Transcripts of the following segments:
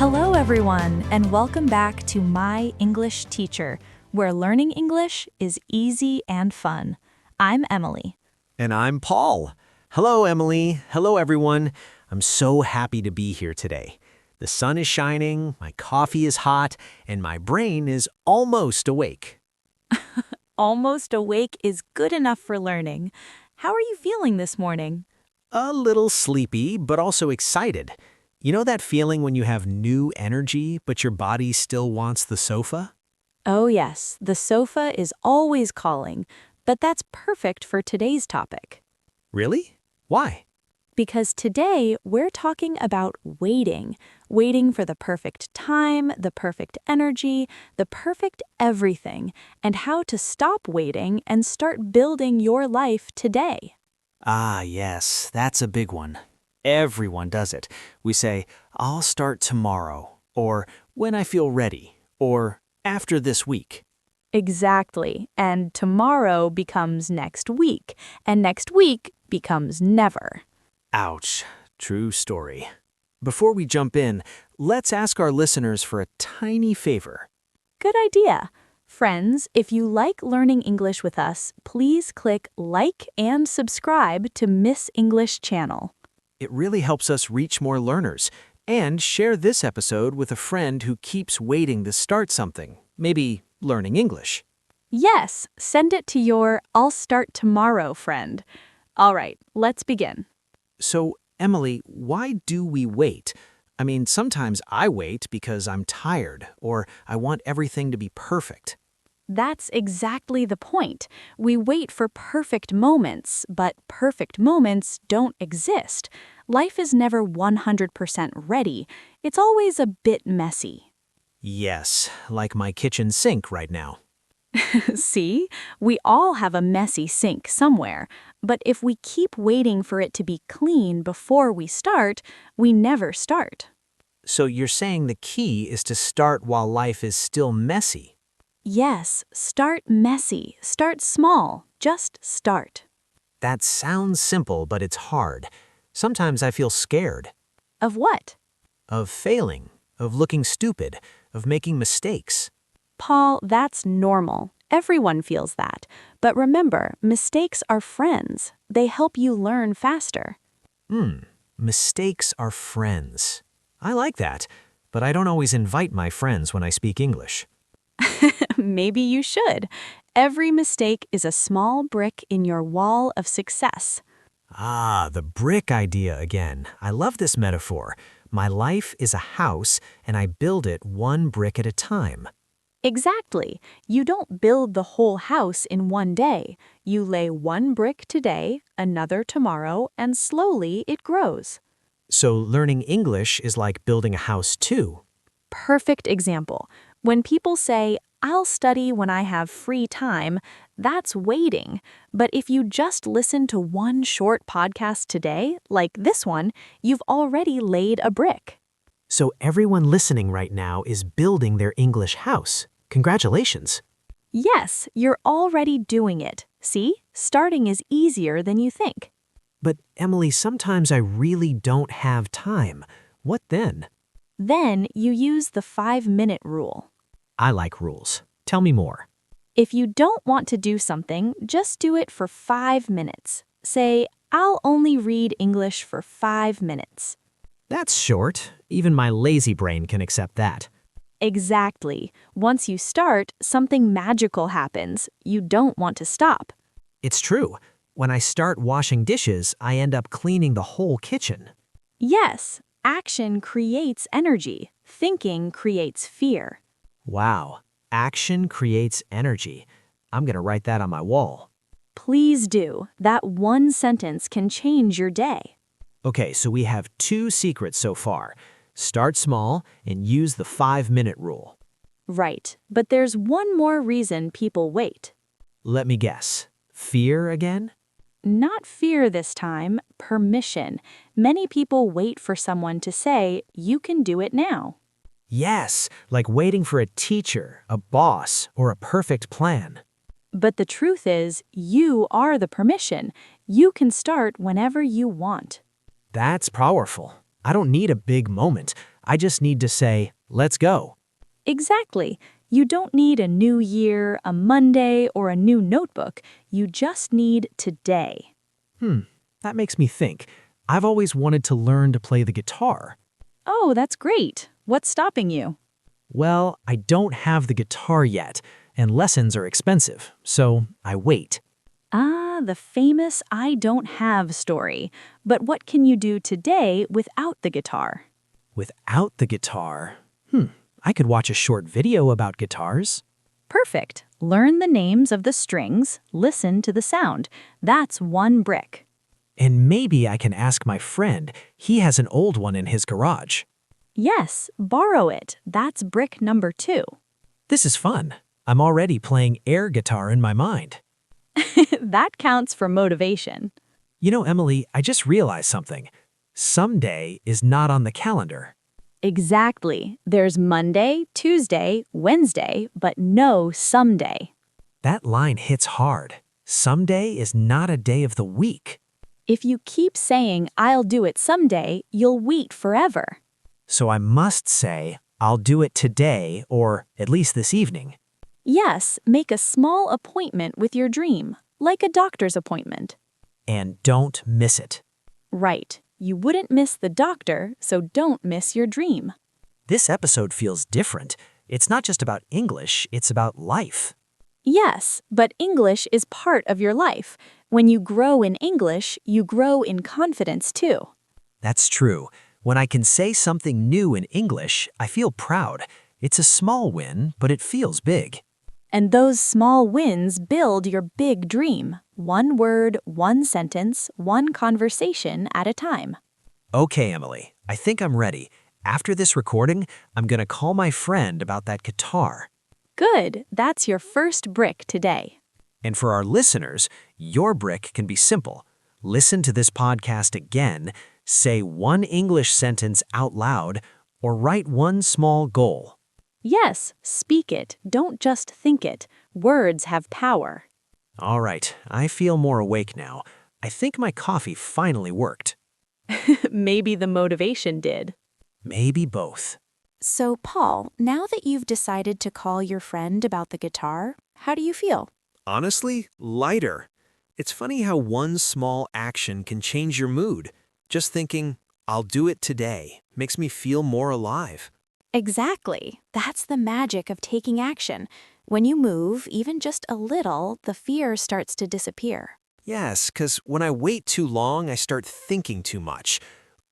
Hello, everyone, and welcome back to My English Teacher, where learning English is easy and fun. I'm Emily. And I'm Paul. Hello, Emily. Hello, everyone. I'm so happy to be here today. The sun is shining, my coffee is hot, and my brain is almost awake. Almost awake is good enough for learning. How are you feeling this morning? A little sleepy, but also excited. You know that feeling when you have new energy, but your body still wants the sofa? Oh, yes, the sofa is always calling, but that's perfect for today's topic. Really? Why? Because today we're talking about waiting for the perfect time, the perfect energy, the perfect everything, and how to stop waiting and start building your life today. Ah, yes, that's a big one. Everyone does it. We say, I'll start tomorrow, or when I feel ready, or after this week. Exactly, and tomorrow becomes next week, and next week becomes never. Ouch, true story. Before we jump in, let's ask our listeners for a tiny favor. Good idea. Friends, if you like learning English with us, please click like and subscribe to Miss English channel. It really helps us reach more learners. And share this episode with a friend who keeps waiting to start something, maybe learning English. Yes, send it to your I'll start tomorrow friend. All right, let's begin. So, Emily, why do we wait? I mean, sometimes I wait because I'm tired or I want everything to be perfect. That's exactly the point. We wait for perfect moments, but perfect moments don't exist. Life is never 100% ready. It's always a bit messy. Yes, like my kitchen sink right now. See, we all have a messy sink somewhere, but if we keep waiting for it to be clean before we start, we never start. So you're saying the key is to start while life is still messy? Yes, start messy, start small, just start. That sounds simple, but it's hard. Sometimes I feel scared Of what? of failing, of looking stupid, of making mistakes. Paul, that's normal. Everyone feels that. But remember, mistakes are friends. They help you learn faster. Mistakes are friends. I like that, but I don't always invite my friends when I speak English. Maybe you should. Every mistake is a small brick in your wall of success. Ah, the brick idea again. I love this metaphor. My life is a house, and I build it one brick at a time. Exactly. You don't build the whole house in one day. You lay one brick today, another tomorrow, and slowly it grows. So learning English is like building a house too. Perfect example. When people say, I'll study when I have free time, that's waiting. But if you just listen to one short podcast today, like this one, you've already laid a brick. So everyone listening right now is building their English house. Congratulations. Yes, you're already doing it. See, starting is easier than you think. But Emily, sometimes I really don't have time. What then? Then you use the 5-minute rule. I like rules. Tell me more. If you don't want to do something, just do it for 5 minutes. Say, I'll only read English for 5 minutes. That's short. Even my lazy brain can accept that. Exactly. Once you start, something magical happens. You don't want to stop. It's true. When I start washing dishes, I end up cleaning the whole kitchen. Yes, action creates energy. Thinking creates fear. Wow. Action creates energy. I'm going to write that on my wall. Please do. That one sentence can change your day. Okay, so we have 2 secrets so far. Start small and use the 5-minute rule. Right, but there's one more reason people wait. Let me guess. Fear again? Not fear this time, permission. Many people wait for someone to say, you can do it now. Yes, like waiting for a teacher, a boss, or a perfect plan. But the truth is, you are the permission. You can start whenever you want. That's powerful. I don't need a big moment. I just need to say, let's go. Exactly. You don't need a new year, a Monday, or a new notebook. You just need today. That makes me think. I've always wanted to learn to play the guitar. Oh, that's great. What's stopping you? Well, I don't have the guitar yet, and lessons are expensive, so I wait. Ah, the famous I don't have story. But what can you do today without the guitar? Without the guitar, I could watch a short video about guitars. Perfect. Learn the names of the strings, listen to the sound. That's one brick. And maybe I can ask my friend. He has an old one in his garage. Yes, borrow it. That's brick number 2. This is fun. I'm already playing air guitar in my mind. That counts for motivation. You know, Emily, I just realized something. Someday is not on the calendar. Exactly. There's Monday, Tuesday, Wednesday, but no someday. That line hits hard. Someday is not a day of the week. If you keep saying, I'll do it someday, you'll wait forever. So I must say, I'll do it today or at least this evening. Yes, make a small appointment with your dream, like a doctor's appointment. And don't miss it. Right. You wouldn't miss the doctor, so don't miss your dream. This episode feels different. It's not just about English, it's about life. Yes, but English is part of your life. When you grow in English, you grow in confidence too. That's true. When I can say something new in English, I feel proud. It's a small win, but it feels big. And those small wins build your big dream. One word, one sentence, one conversation at a time. Okay, Emily, I think I'm ready. After this recording, I'm going to call my friend about that guitar. Good, that's your first brick today. And for our listeners, your brick can be simple. Listen to this podcast again, say one English sentence out loud, or write one small goal. Yes, speak it, don't just think it. Words have power. All right, I feel more awake now. I think my coffee finally worked. Maybe the motivation did. Maybe both. So, Paul, now that you've decided to call your friend about the guitar, how do you feel? Honestly, lighter. It's funny how one small action can change your mood. Just thinking, I'll do it today, makes me feel more alive. Exactly. That's the magic of taking action. When you move, even just a little, the fear starts to disappear. Yes, because when I wait too long, I start thinking too much.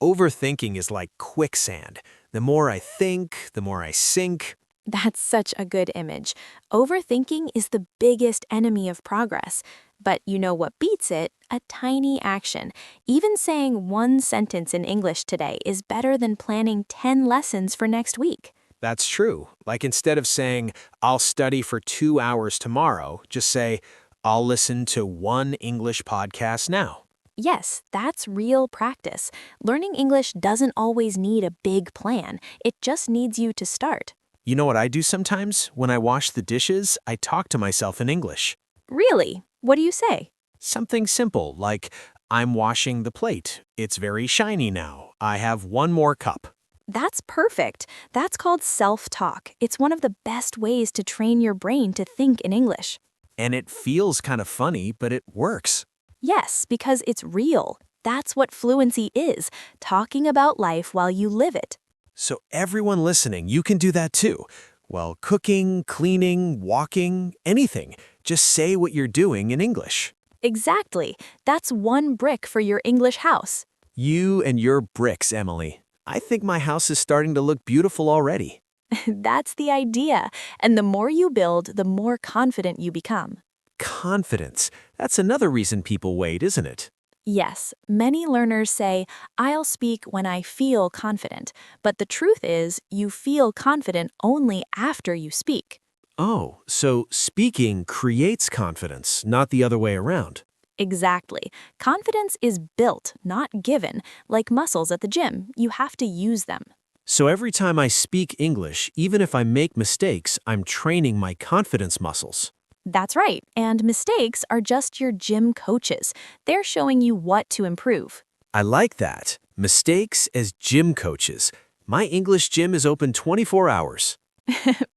Overthinking is like quicksand. The more I think, the more I sink. That's such a good image. Overthinking is the biggest enemy of progress. But you know what beats it? A tiny action. Even saying one sentence in English today is better than planning 10 lessons for next week. That's true. Like instead of saying, I'll study for 2 hours tomorrow, just say, I'll listen to one English podcast now. Yes, that's real practice. Learning English doesn't always need a big plan. It just needs you to start. You know what I do sometimes? When I wash the dishes, I talk to myself in English. Really? What do you say? Something simple like, I'm washing the plate. It's very shiny now. I have one more cup. That's perfect. That's called self-talk. It's one of the best ways to train your brain to think in English. And it feels kind of funny, but it works. Yes, because it's real. That's what fluency is, talking about life while you live it. So everyone listening, you can do that too. Well, cooking, cleaning, walking, anything. Just say what you're doing in English. Exactly. That's one brick for your English house. You and your bricks, Emily. I think my house is starting to look beautiful already. That's the idea. And the more you build, the more confident you become. Confidence. That's another reason people wait, isn't it? Yes, many learners say, I'll speak when I feel confident. But the truth is, you feel confident only after you speak. Oh, so speaking creates confidence, not the other way around. Exactly. Confidence is built, not given. Like muscles at the gym, you have to use them. So every time I speak English, even if I make mistakes, I'm training my confidence muscles. That's right. And mistakes are just your gym coaches. They're showing you what to improve. I like that. Mistakes as gym coaches. My English gym is open 24 hours.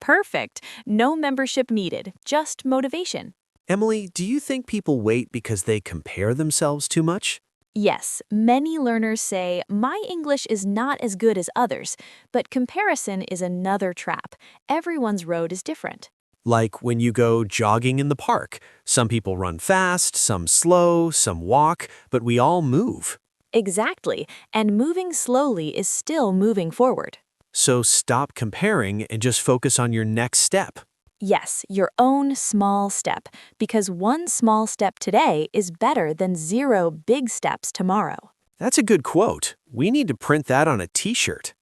Perfect. No membership needed, just motivation. Emily, do you think people wait because they compare themselves too much? Yes, many learners say, my English is not as good as others, but comparison is another trap. Everyone's road is different. Like when you go jogging in the park. Some people run fast, some slow, some walk, but we all move. Exactly, and moving slowly is still moving forward. So stop comparing and just focus on your next step. Yes, your own small step, because one small step today is better than 0 big steps tomorrow. That's a good quote. We need to print that on a t-shirt.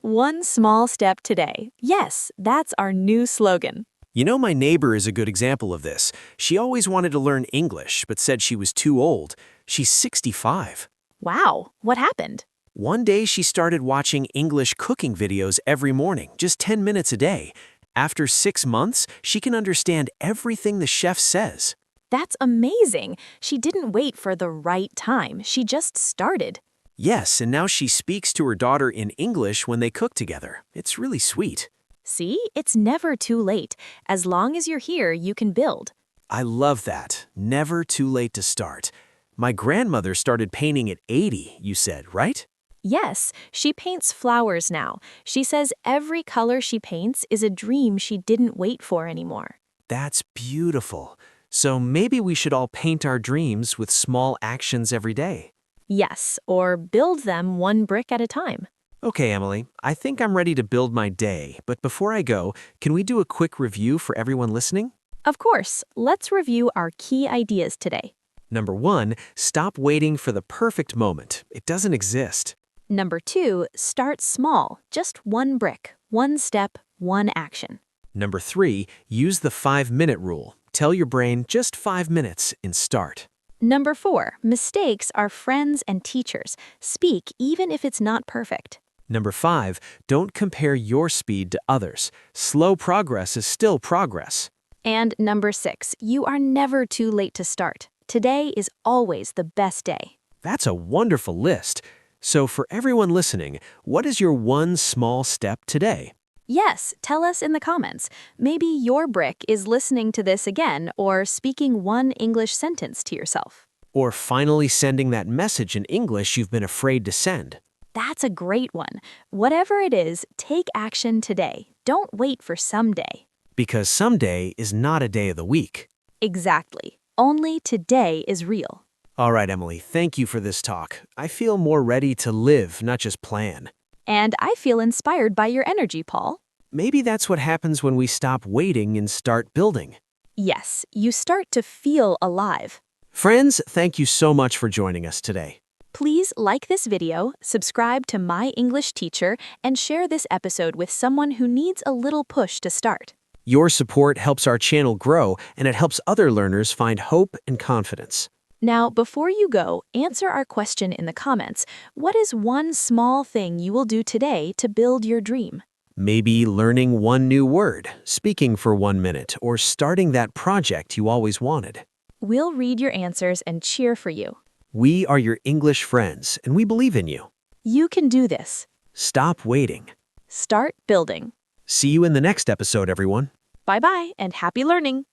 One small step today. Yes, that's our new slogan. You know, my neighbor is a good example of this. She always wanted to learn English, but said she was too old. She's 65. Wow, what happened? One day she started watching English cooking videos every morning, just 10 minutes a day. After 6 months, she can understand everything the chef says. That's amazing. She didn't wait for the right time. She just started. Yes, and now she speaks to her daughter in English when they cook together. It's really sweet. See, it's never too late. As long as you're here, you can build. I love that. Never too late to start. My grandmother started painting at 80, you said, right? Yes, she paints flowers now. She says every color she paints is a dream she didn't wait for anymore. That's beautiful. So maybe we should all paint our dreams with small actions every day. Yes, or build them one brick at a time. Okay, Emily, I think I'm ready to build my day, but before I go, can we do a quick review for everyone listening? Of course, let's review our key ideas today. Number 1, stop waiting for the perfect moment. It doesn't exist. Number 2, start small, just one brick, one step, one action. Number 3, use the 5-minute rule. Tell your brain just 5 minutes and start. Number 4, mistakes are friends and teachers. Speak even if it's not perfect. Number 5, don't compare your speed to others. Slow progress is still progress. And number 6, you are never too late to start. Today is always the best day. That's a wonderful list. So for everyone listening, what is your one small step today? Yes, tell us in the comments. Maybe your brick is listening to this again or speaking one English sentence to yourself. Or finally sending that message in English you've been afraid to send. That's a great one. Whatever it is, take action today. Don't wait for someday. Because someday is not a day of the week. Exactly. Only today is real. All right, Emily, thank you for this talk. I feel more ready to live, not just plan. And I feel inspired by your energy, Paul. Maybe that's what happens when we stop waiting and start building. Yes, you start to feel alive. Friends, thank you so much for joining us today. Please like this video, subscribe to My English Teacher, and share this episode with someone who needs a little push to start. Your support helps our channel grow, and it helps other learners find hope and confidence. Now, before you go, answer our question in the comments. What is one small thing you will do today to build your dream? Maybe learning one new word, speaking for 1 minute, or starting that project you always wanted. We'll read your answers and cheer for you. We are your English friends, and we believe in you. You can do this. Stop waiting. Start building. See you in the next episode, everyone. Bye-bye and happy learning.